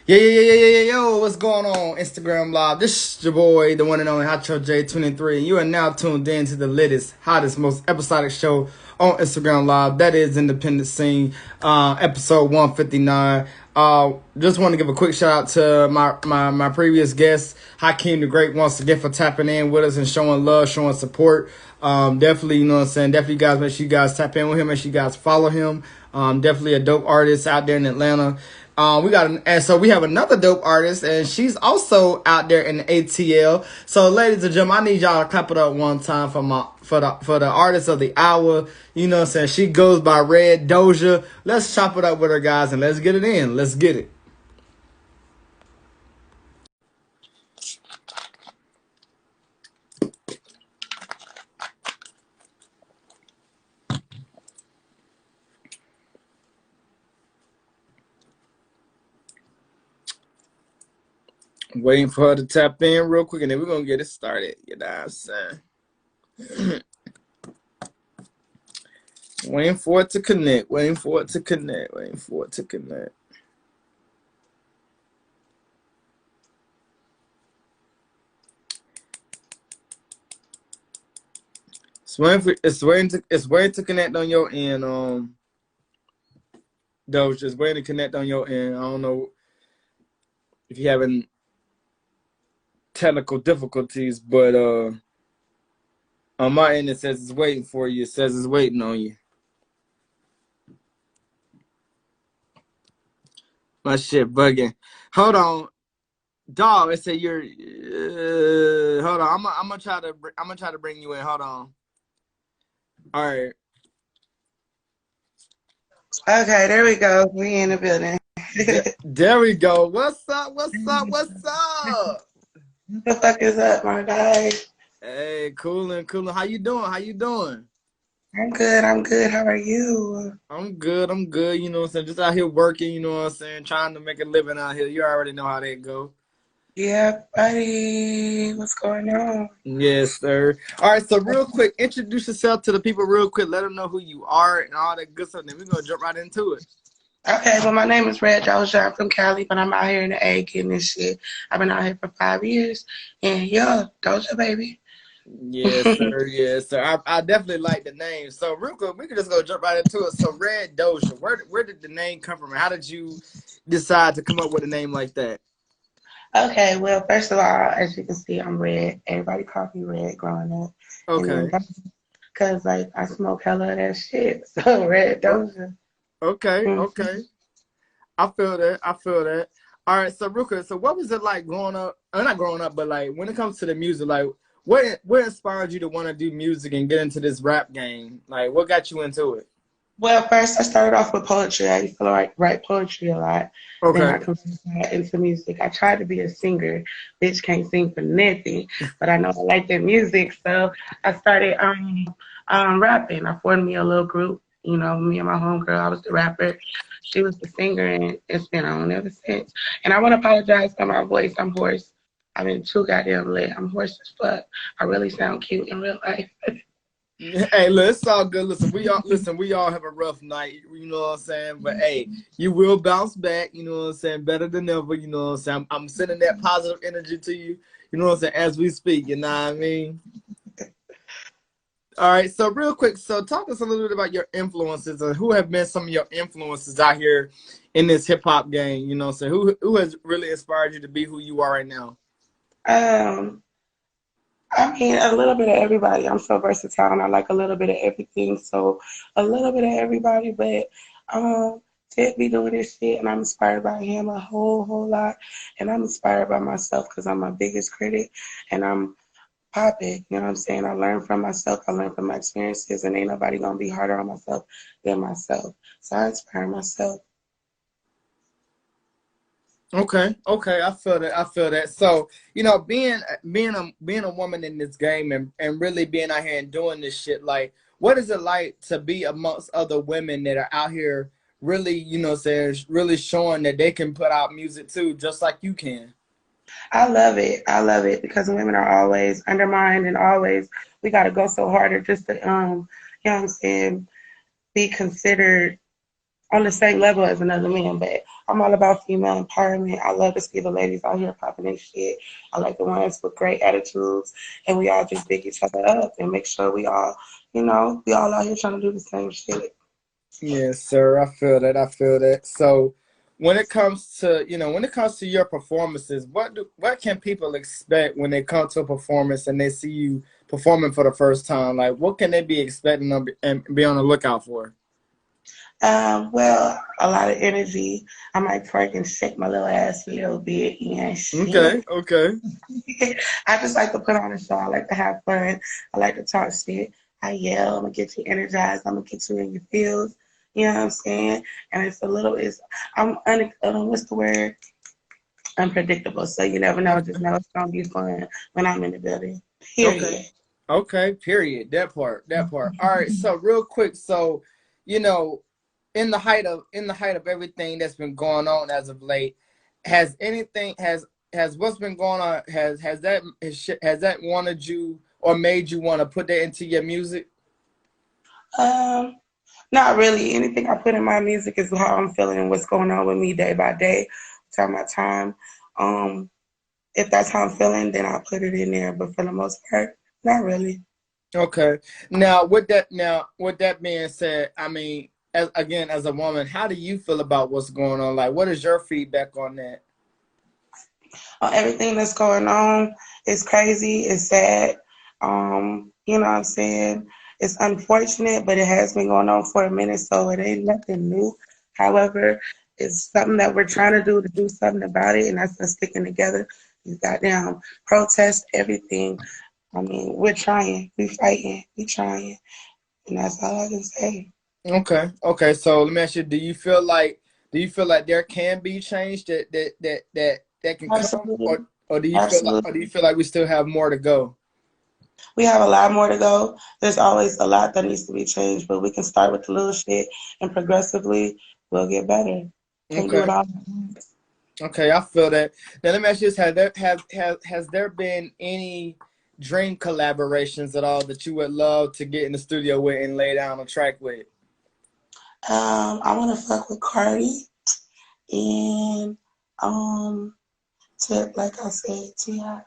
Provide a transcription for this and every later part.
Yo, what's going on Instagram Live? This is your boy, the one and only Hotcho J23, and you are now tuned in to the latest, hottest, most episodic show on Instagram Live. That is Independent Scene, episode 159. Just want to give a quick shout out to my previous guest, Hakeem the Great, once again for tapping in with us and showing love, showing support. Definitely, you know what I'm saying? Definitely, guys, make sure you guys tap in with him, make sure you guys follow him. Definitely a dope artist out there in Atlanta. So we have another dope artist, and she's also out there in the ATL. So, ladies and gentlemen, I need y'all to clap it up one time for the artist of the hour. You know what I'm saying? She goes by RedDoja. Let's chop it up with her, guys, and let's get it in. Let's get it. Waiting for her to tap in real quick, and then we're gonna get it started. You know what I'm saying? Waiting for it to connect. Waiting for it to connect. Waiting for it to connect. It's waiting to connect on your end. Doge, it's waiting to connect on your end. I don't know if you're having technical difficulties, but on my end it says it's waiting for you. It says it's waiting on you. My shit bugging. Hold on, dog. It said you're. Hold on. I'm gonna try to bring you in. Hold on. All right. Okay, there we go. We in the building. There we go. What's up? What's up? What's up? What the fuck is up, my guy? Hey, coolin'. How you doing? How you doing? I'm good. I'm good. How are you? I'm good. You know what I'm saying? Just out here working, you know what I'm saying? Trying to make a living out here. You already know how that go. Yeah, buddy. What's going on? Yes, sir. All right, so real quick, introduce yourself to the people real quick. Let them know who you are and all that good stuff. Then we're going to jump right into it. Okay, well, my name is RedDoja. I'm from Cali, but I'm out here in the A getting this shit. I've been out here for 5 years. And yeah, Doja, baby. Yes, sir. Yes, sir. I definitely like the name. So real quick, we can just go jump right into it. So RedDoja, where did the name come from? How did you decide to come up with a name like that? Okay, well, first of all, as you can see, I'm red. Everybody called me red growing up. And Okay. then, because, like, I smoke hella of that shit. So, RedDoja. Okay. Okay. I feel that. I feel that. All right. So real quick. So what was it like growing up? Not growing up, but like when it comes to the music, like what inspired you to want to do music and get into this rap game? Like what got you into it? Well, first I started off with poetry. I used to write poetry a lot. Then Okay. I converted that into music. I tried to be a singer. Bitch can't sing for nothing, but I know I like that music, so I started rapping. I formed me a little group. You know, me and my homegirl. I was the rapper. She was the singer, and it's been on ever since. And I want to apologize for my voice. I'm hoarse. I've been too goddamn lit. I'm hoarse as fuck. I really sound cute in real life. Hey, look, it's all good. We all have a rough night, you know what I'm saying? But hey, you will bounce back, you know what I'm saying, better than ever, you know what I'm saying? I'm sending that positive energy to you, you know what I'm saying, as we speak, you know what I mean? All right, so real quick, so talk us a little bit about your influences and who have been some of your influences out here in this hip hop game, you know what I'm saying? Who has really inspired you to be who you are right now? Um, I mean, a little bit of everybody. I'm so versatile and I like a little bit of everything. So a little bit of everybody, but Ted be doing this shit and I'm inspired by him a whole lot. And I'm inspired by myself because I'm my biggest critic and I'm popping. You know what I'm saying? I learn from myself. I learn from my experiences and ain't nobody gonna be harder on myself than myself. So I inspire myself. Okay, I feel that. I feel that. So, you know, being a woman in this game and really being out here and doing this shit, like, what is it like to be amongst other women that are out here really, you know, saying really showing that they can put out music too, just like you can. I love it. I love it because women are always undermined and always we gotta go so harder just to you know what I'm saying, be considered on the same level as another man, but I'm all about female empowerment. I love to see the ladies out here popping their shit. I like the ones with great attitudes, and we all just big each other up and make sure we all, we all out here trying to do the same shit. Yes, sir. I feel that. I feel that. So, when it comes to when it comes to your performances, what can people expect when they come to a performance and they see you performing for the first time? Like, what can they be expecting and be on the lookout for? Well, a lot of energy. I might twerk and shake my little ass a little bit and shit. Okay. Okay. I just like to put on a show. I like to have fun. I like to talk shit. I yell. I'm gonna get you energized. I'm gonna get you in your feels. You know what I'm saying? And what's the word? Unpredictable. So you never know. Just know it's gonna be fun when I'm in the building. Okay. Period. Okay. Period. That part. That part. All right. So real quick. So, you know, in the height of everything that's been going on as of late, has what's been going on has that wanted you or made you want to put that into your music? Um, Not really. Anything I put in my music is how I'm feeling and what's going on with me day by day, time by time. Um, if that's how I'm feeling, then I'll put it in there. But for the most part, not really. Okay. With that being said, I mean, as a woman, how do you feel about what's going on? Like, what is your feedback on that? Everything that's going on is crazy. It's sad. You know what I'm saying? It's unfortunate, but it has been going on for a minute, so it ain't nothing new. However, it's something that we're trying to do something about it, and that's us sticking together. You goddamn protest everything. I mean, we're trying, we fighting, we trying, and that's all I can say. Okay. Okay. So let me ask you: Do you feel like there can be change that can come, Absolutely, or do you absolutely. feel like we still have more to go? We have a lot more to go. There's always a lot that needs to be changed, but we can start with the little shit and progressively we'll get better. Can't do it Okay. all. Okay, I feel that. Now let me ask you this: has there been any dream collaborations at all that you would love to get in the studio with and lay down a track with? I want to fuck with Cardi and Tip, like I said, T.I.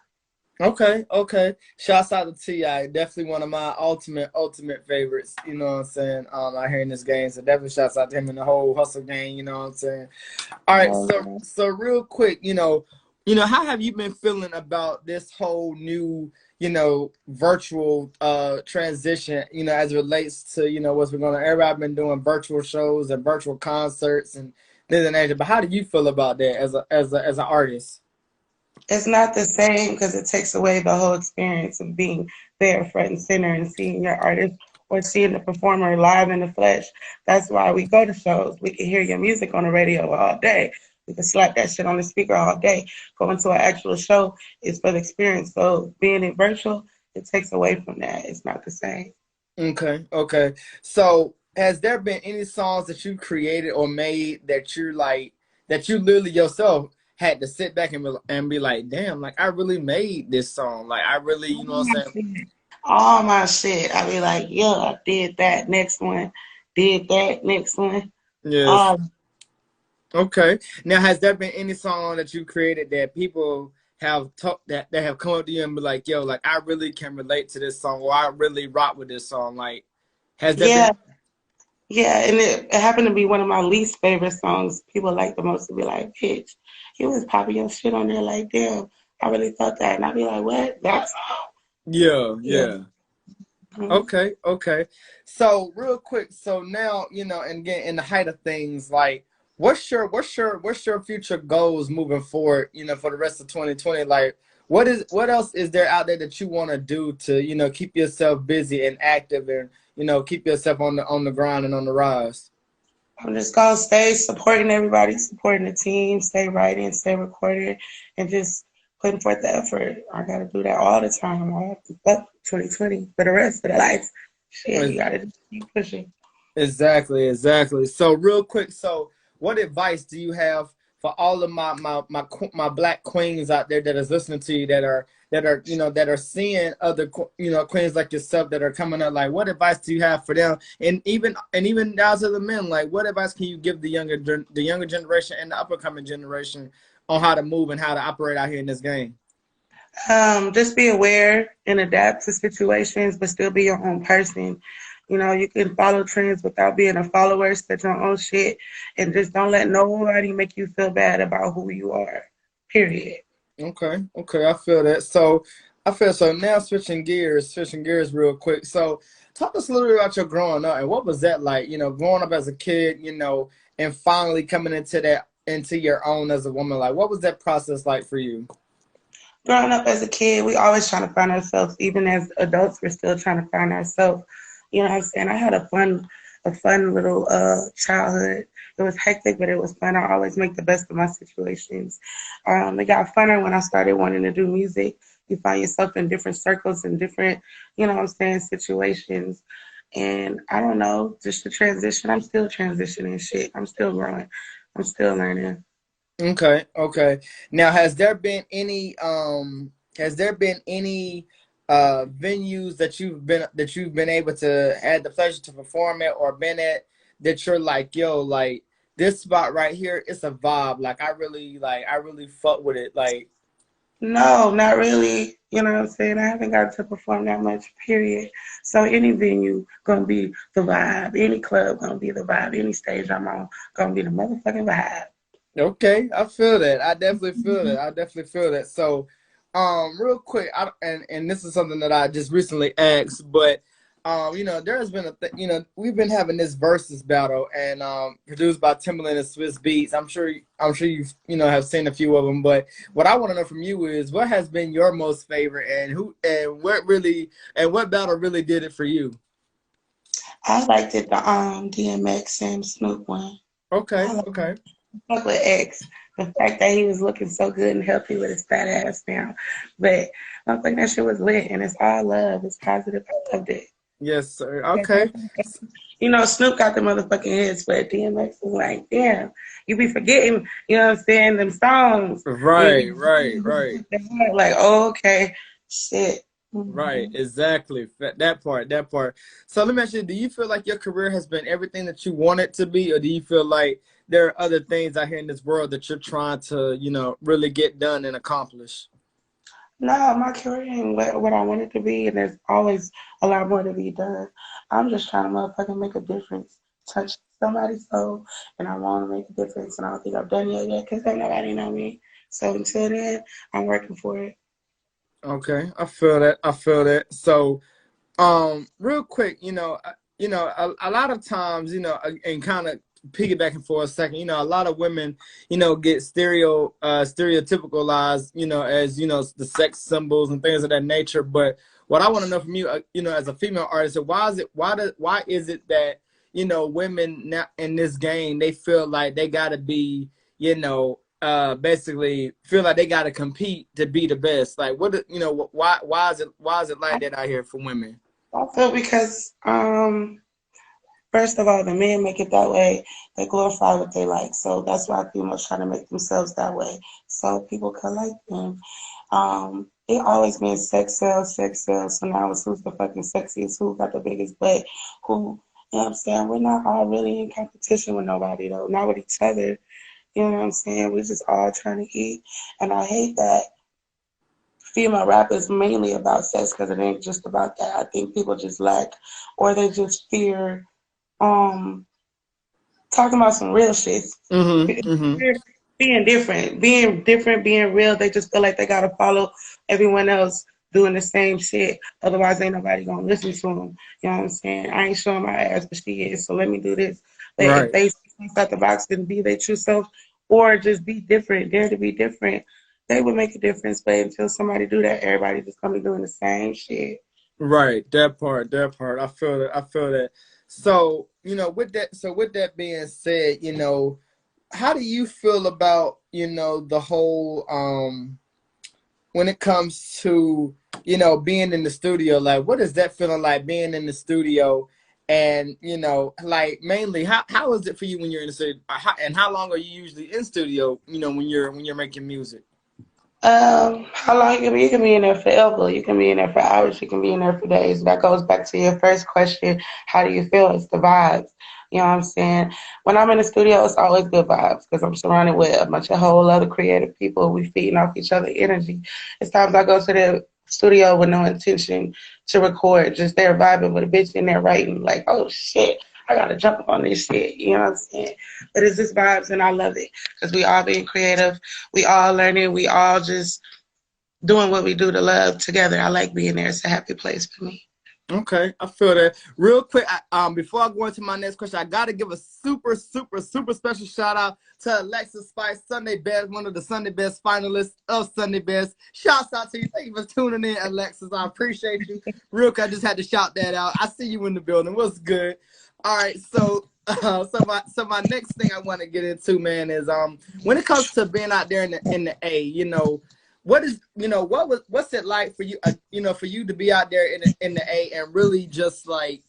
Okay, okay. Shouts out to Ti, definitely one of my ultimate favorites. You know what I'm saying? Out here in this game, so definitely shouts out to him and the whole hustle gang. You know what I'm saying? All right, so real quick, how have you been feeling about this whole new, virtual transition, as it relates to, what's been going on. Everybody been doing virtual shows and virtual concerts and this and that. But how do you feel about that as an artist? It's not the same because it takes away the whole experience of being there front and center and seeing your artist or seeing the performer live in the flesh. That's why we go to shows. We can hear your music on the radio all day. We can slap that shit on the speaker all day. Going to an actual show is for the experience. So being in virtual, it takes away from that. It's not the same. Okay, okay. So has there been any songs that you created or made that you literally yourself had to sit back and be like, damn, like I really made this song. Like I really, you know what I'm saying? All my shit. I be like, yeah, I did that next one, did that next one. Yes. All Okay. Now, has there been any song that you created that people have talked that have come up to you and be like, yo, like I really can relate to this song or I really rock with this song? Like, has there been? yeah, yeah, and it happened to be one of my least favorite songs. People like the most to be like, bitch, you was popping your shit on there like, damn, I really thought that. And I'd be like, what? That's Yeah, yeah. yeah. Mhm. Okay, okay. So real quick, so now, and again in the height of things, like what's your future goals moving forward, for the rest of 2020? Like what else is there out there that you want to do to, keep yourself busy and active and, keep yourself on the grind and on the rise? I'm just gonna stay supporting everybody, supporting the team, stay writing, stay recording, and just putting forth the effort. I gotta do that all the time. I have to fuck 2020 for the rest of the life. Shit, you gotta just keep pushing. Exactly, exactly. So real quick, so what advice do you have for all of my black queens out there that is listening to you, that are seeing other queens like yourself that are coming up, like what advice do you have for them, and even down to the men, like what advice can you give the younger generation and the upcoming generation on how to move and how to operate out here in this game? Just be aware and adapt to situations, but still be your own person. You know, you can follow trends without being a follower, set your own shit, and just don't let nobody make you feel bad about who you are, period. Okay, I feel that. So now switching gears real quick. So talk us a little bit about your growing up and what was that like, growing up as a kid, and finally coming into your own as a woman. Like what was that process like for you? Growing up as a kid, we always trying to find ourselves. Even as adults, we're still trying to find ourselves. You know what I'm saying? I had a fun little childhood. It was hectic, but it was fun. I always make the best of my situations. It got funner when I started wanting to do music. You find yourself in different circles and different, you know what I'm saying, situations. And I don't know, just the transition. I'm still transitioning shit. I'm still growing. I'm still learning. Okay. Now, has there been any venues that you've been able to had the pleasure to perform at or been at that you're like, yo, like this spot right here, it's a vibe. Like I really fuck with it. Like, No, not really. You know what I'm saying? I haven't got to perform that much, period. So any venue gonna be the vibe. Any club gonna be the vibe. Any stage I'm on gonna be the motherfucking vibe. okay, I feel that. I definitely feel that. I definitely feel that. So, real quick, and this is something that I just recently asked, but there has been we've been having this versus battle, and produced by Timbaland and Swiss Beats. I'm sure you've have seen a few of them, but what I want to know from you is what has been your most favorite, and what battle really did it for you? I liked it the DMX and Snoop one. Okay, I like okay, fuck with X. The fact that he was looking so good and healthy with his fat ass now. But I think that shit was lit and it's all love. It's positive. I loved it. yes, sir. Okay, You know, Snoop got the motherfucking hits, but DMX was like, damn, you be forgetting, you know what I'm saying, them songs. You right, be right, right. like, oh, okay, shit. Right, Hmm. exactly. That part. So let me ask you, do you feel like your career has been everything that you want it to be, or do you feel like there are other things out here in this world that you're trying to, really get done and accomplish? No, my career ain't what I want it to be, and there's always a lot more to be done. I'm just trying to motherfucking make a difference, touch somebody's soul, and I want to make a difference, and I don't think I've done it yet because ain't nobody know me. So until then, I'm working for it. Okay, I feel that. I feel that. So, real quick, a lot of times, and kind of piggybacking for a second, a lot of women, get stereotypicalized, as the sex symbols and things of that nature. But what I want to know from you, as a female artist, why is it that women now in this game they feel like they gotta be, basically feel like they gotta compete to be the best? Like, why is it like that out here for women? I feel because first of all, the men make it that way. They glorify what they like. So that's why females try to make themselves that way. So people can like them. It always been sex sells, sex sells. So now it's who's the fucking sexiest, who got the biggest butt, who, you know what I'm saying? We're not all really in competition with nobody though, not with each other. You know what I'm saying? We're just all trying to eat. And I hate that female rap is mainly about sex because it ain't just about that. I think people just lack or they just fear um talking about some real shit. Mm-hmm. Mm-hmm. Being different, being real. They just feel like they gotta follow everyone else doing the same shit. Otherwise, ain't nobody gonna listen to them. You know what I'm saying? I ain't showing my ass, but she is. So let me do this. But if Right. they step out the box and be their true self, or just be different, dare to be different, they would make a difference. But until somebody do that, everybody just gonna be doing the same shit. Right, that part. I feel that. I feel that. So, with that being said, how do you feel about, the whole when it comes to, being in the studio, like what is that feeling like being in the studio And like mainly, how is it for you when you're in the studio? And how long are you usually in studio? When you're making music. How long you can be in there forever. You can be in there for hours. You can be in there for days. That goes back to your first question. How do you feel? It's the vibes. You know what I'm saying? When I'm in the studio, it's always good vibes because I'm surrounded with a bunch of whole other creative people. We feeding off each other energy. It's times I go to the studio with no intention to record, just there vibing with a bitch in there writing like, oh shit, I gotta jump up on this shit. You know what I'm saying? But it's just vibes and I love it because we all being creative. We all learning. We all just doing what we do to love together. I like being there. It's a happy place for me. Okay, I feel that. Real quick, before I go into my next question, I got to give a super, super, super special shout out to Alexis Spice, Sunday Best, one of the Sunday Best finalists of Sunday Best. Shouts out to you. Thank you for tuning in, Alexis. I appreciate you. Real quick, I just had to shout that out. I see you in the building. What's good? All right, so my next thing I want to get into, man, is when it comes to being out there in the A, what is what's it like for you for you to be out there in the A and really just like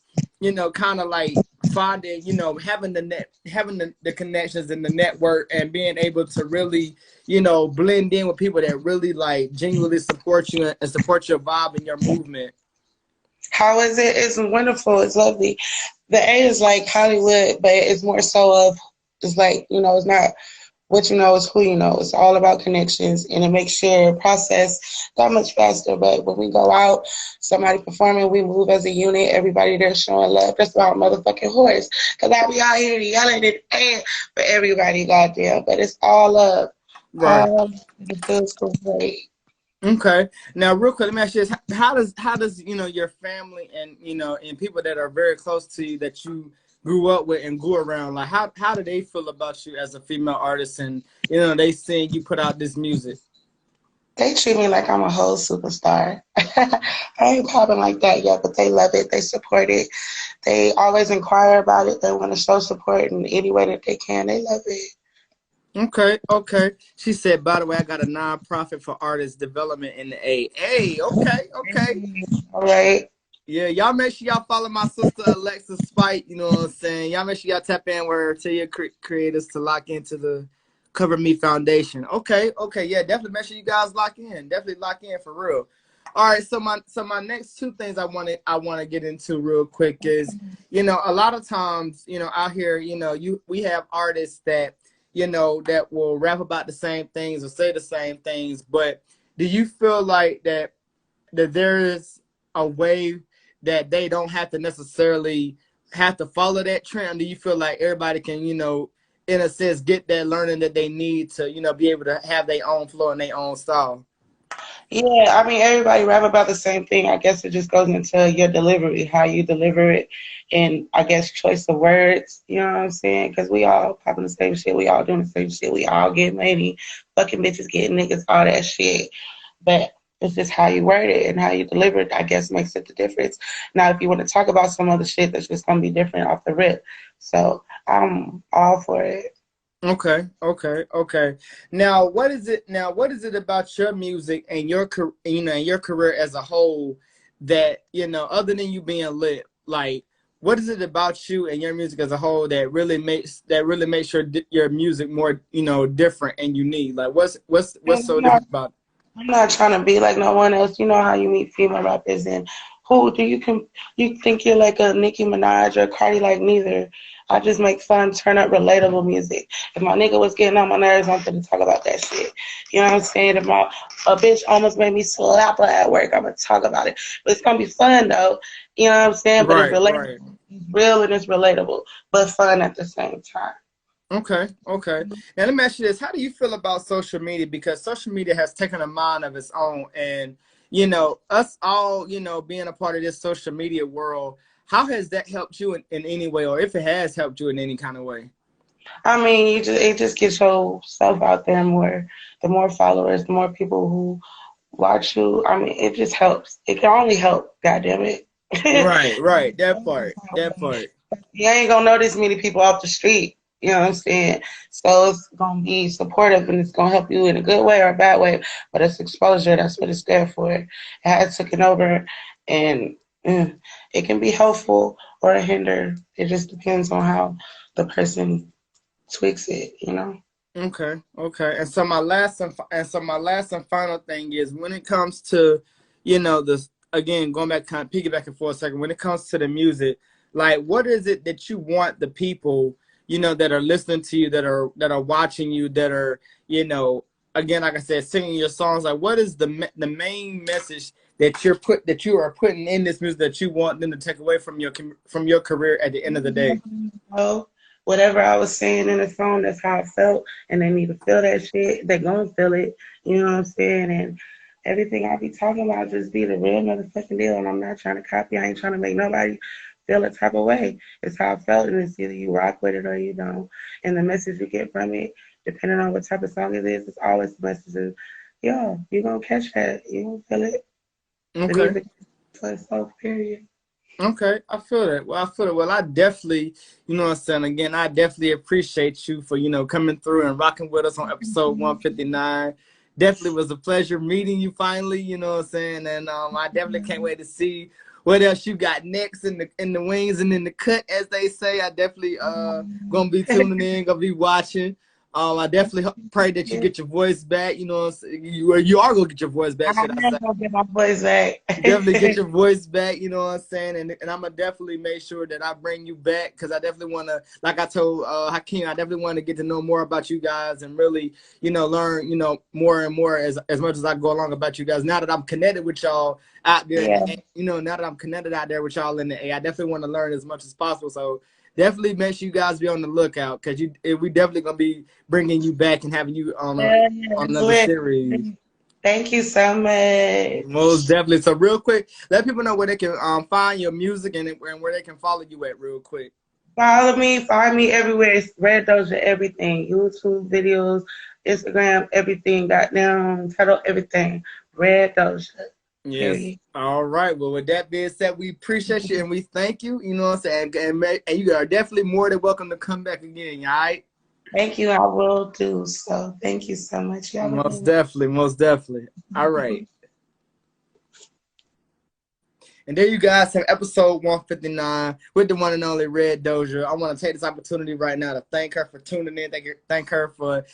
kind of like finding having the connections and the network and being able to really blend in with people that really like genuinely support you and support your vibe and your movement. How is it? It's wonderful. It's lovely. The A is like Hollywood, but it's more so of, it's like, it's not what you know, it's who you know. It's all about connections, and it makes your process that much faster. But when we go out, somebody performing, we move as a unit. Everybody there showing love. That's about motherfucking horse. Because I be out here yelling and paying for everybody, goddamn. But it's all love. Right. It feels great. Okay. Now, real quick, let me ask you this: how does your family and people that are very close to you that you grew up with and grew around, like how do they feel about you as a female artist and they seeing you put out this music? They treat me like I'm a whole superstar. I ain't popping like that yet, but they love it. They support it. They always inquire about it. They want to show support in any way that they can. They love it. Okay, okay. She said, by the way, I got a nonprofit for artist development in the A. Hey, okay, okay. All right. Yeah, y'all make sure y'all follow my sister Alexa Spite. You know what I'm saying? Y'all make sure y'all tap in where tell your creators to lock into the Cover Me Foundation. Okay, okay, yeah, definitely make sure you guys lock in. Definitely lock in for real. All right, so my next two things I want to get into real quick is a lot of times out here we have artists that will rap about the same things or say the same things, but do you feel like that there is a way that they don't have to necessarily have to follow that trend? Do you feel like everybody can, in a sense, get that learning that they need to, be able to have their own flow and their own style? Yeah, I mean, everybody rap about the same thing. I guess it just goes into your delivery, how you deliver it, and I guess choice of words. You know what I'm saying? Because we all popping the same shit. We all doing the same shit. We all get money, fucking bitches, getting niggas, all that shit. But it's just how you word it and how you deliver it, I guess, makes it the difference. Now, if you want to talk about some other shit, that's just going to be different off the rip. So I'm all for it. Okay, okay, okay. Now, what is it? Now, what is it about your music and and your career as a whole that other than you being lit, like, what is it about you and your music as a whole that really makes your music more different and unique? Like, what's so different about it? I'm not trying to be like no one else. You know how you meet female rappers and who do you think you're like a Nicki Minaj or Cardi? Like neither. I just make fun, turn up relatable music. If my nigga was getting on my nerves, I'm gonna talk about that shit. You know what I'm saying? If a bitch almost made me slap her at work, I'm gonna talk about it. But it's gonna be fun though. You know what I'm saying? But it's Right, relatable, right. it's real and it's relatable, but fun at the same time. Okay, okay. Now let me ask you this: how do you feel about social media? Because social media has taken a mind of its own, and us all, being a part of this social media world. How has that helped you in any way, or if it has helped you in any kind of way? I mean, it just gets yourself out there more. The more followers, the more people who watch you. I mean, it just helps. It can only help. God damn it. Right, right. That part, that part. You ain't gonna know this many people off the street. You know what I'm saying? So it's gonna be supportive and it's gonna help you in a good way or a bad way. But it's exposure. That's what it's there for. It has taken over, and it can be helpful or a hinder. It just depends on how the person tweaks it, you know. Okay, okay. My last and final thing is when it comes to, this again going back kind of piggybacking for a second. When it comes to the music, like what is it that you want the people, that are listening to you, that are watching you, that are, again, like I said, singing your songs. Like what is the main message that you are putting in this music that you want them to take away from your career at the end of the day? So whatever I was saying in the song, that's how I felt, and they need to feel that shit. They gonna feel it, you know what I'm saying? And everything I be talking about just be the real motherfucking deal. And I'm not trying to copy. I ain't trying to make nobody feel a type of way. It's how I felt, and it's either you rock with it or you don't. And the message you get from it, depending on what type of song it is, it's always the message. Of, yo, you gonna catch that. You gonna feel it. The Okay. music for itself, period. Okay, I feel that. Well, I feel it. Well, I definitely, what I'm saying. Again, I definitely appreciate you for, coming through and rocking with us on episode 159. Definitely was a pleasure meeting you finally, you know what I'm saying? And I definitely can't wait to see what else you got next in the wings and in the cut, as they say. I definitely gonna be tuning in, gonna be watching. I definitely pray that you get your voice back. You know what I'm saying? You are gonna get your voice back, I should I say? am gonna get my voice back. Definitely get your voice back, you know what I'm saying? And I'm going to definitely make sure that I bring you back because I definitely want to, like I told Hakeem, I definitely want to get to know more about you guys and really, learn, more and more as much as I go along about you guys. Now that I'm connected with y'all out there, Yeah. now that I'm connected out there with y'all in the A, I definitely want to learn as much as possible. So definitely make sure you guys be on the lookout because we definitely going to be bringing you back and having you on, on another series. Thank you so much. Most definitely. So real quick, let people know where they can find your music and where they can follow you at real quick. Follow me, find me everywhere. It's RedDoja everything. YouTube videos, Instagram, everything. Goddamn title, everything. RedDoja. Yes. Period. All right. Well, with that being said, we appreciate you and we thank you. You know what I'm saying? And you are definitely more than welcome to come back again. All right. Thank you. I will do so. Thank you so much. You have a Most good definitely. Most definitely. All right. And there you guys have episode 159 with the one and only RedDoja. I want to take this opportunity right now to thank her for tuning in. Thank her for,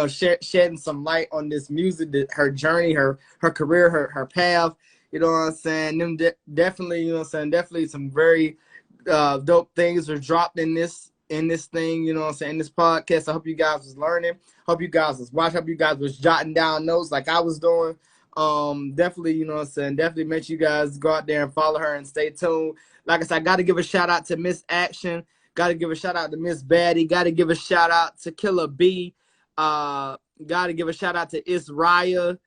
shedding some light on this music, her journey, her career, her path. You know what I'm saying? Definitely, you know what I'm saying? Definitely some very dope things were dropped in this thing, you know what I'm saying, in this podcast. I hope you guys was learning. Hope you guys was watching. Hope you guys was jotting down notes like I was doing. Definitely, you know what I'm saying, definitely make sure you guys go out there and follow her and stay tuned. Like I said, I got to give a shout out to Miss Action, got to give a shout out to Miss Baddie, got to give a shout out to Killer B, got to give a shout out to Israel,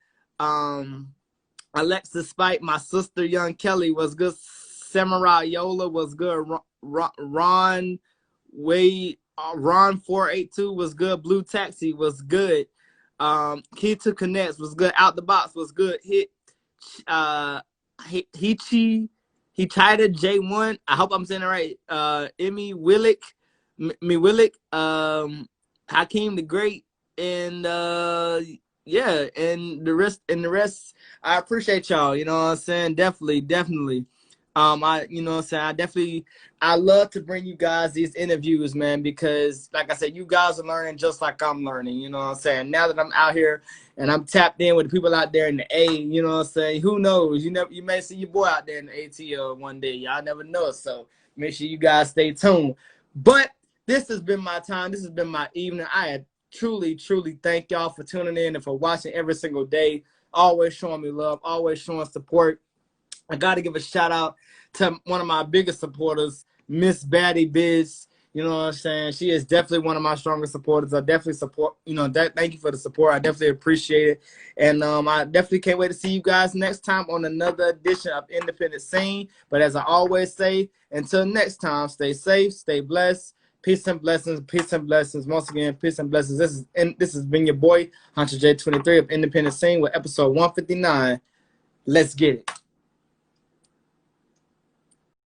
Alexa Spike, my sister Young Kelly was good, Samurai Yola was good, Ron Wade, Ron 482 was good, Blue Taxi was good, Key to Connects was good. Out the Box was good. Hichi J1. I hope I'm saying it right. Emmy Willick, Hakeem the Great, and yeah, and the rest. I appreciate y'all. You know what I'm saying? Definitely. You know what I'm saying? I love to bring you guys these interviews, man, because like I said, you guys are learning just like I'm learning, you know what I'm saying? Now that I'm out here and I'm tapped in with the people out there in the A, you know what I'm saying? Who knows? You may see your boy out there in the ATL one day. Y'all never know. So make sure you guys stay tuned. But this has been my time. This has been my evening. I truly thank y'all for tuning in and for watching every single day. Always showing me love, always showing support. I got to give a shout out to one of my biggest supporters, Miss Baddie Biz. You know what I'm saying? She is definitely one of my strongest supporters. I definitely support, thank you for the support. I definitely appreciate it. And I definitely can't wait to see you guys next time on another edition of Independent Scene. But as I always say, until next time, stay safe, stay blessed. Peace and blessings. Peace and blessings. Once again, peace and blessings. This has been your boy, Hunter J23 of Independent Scene with episode 159. Let's get it.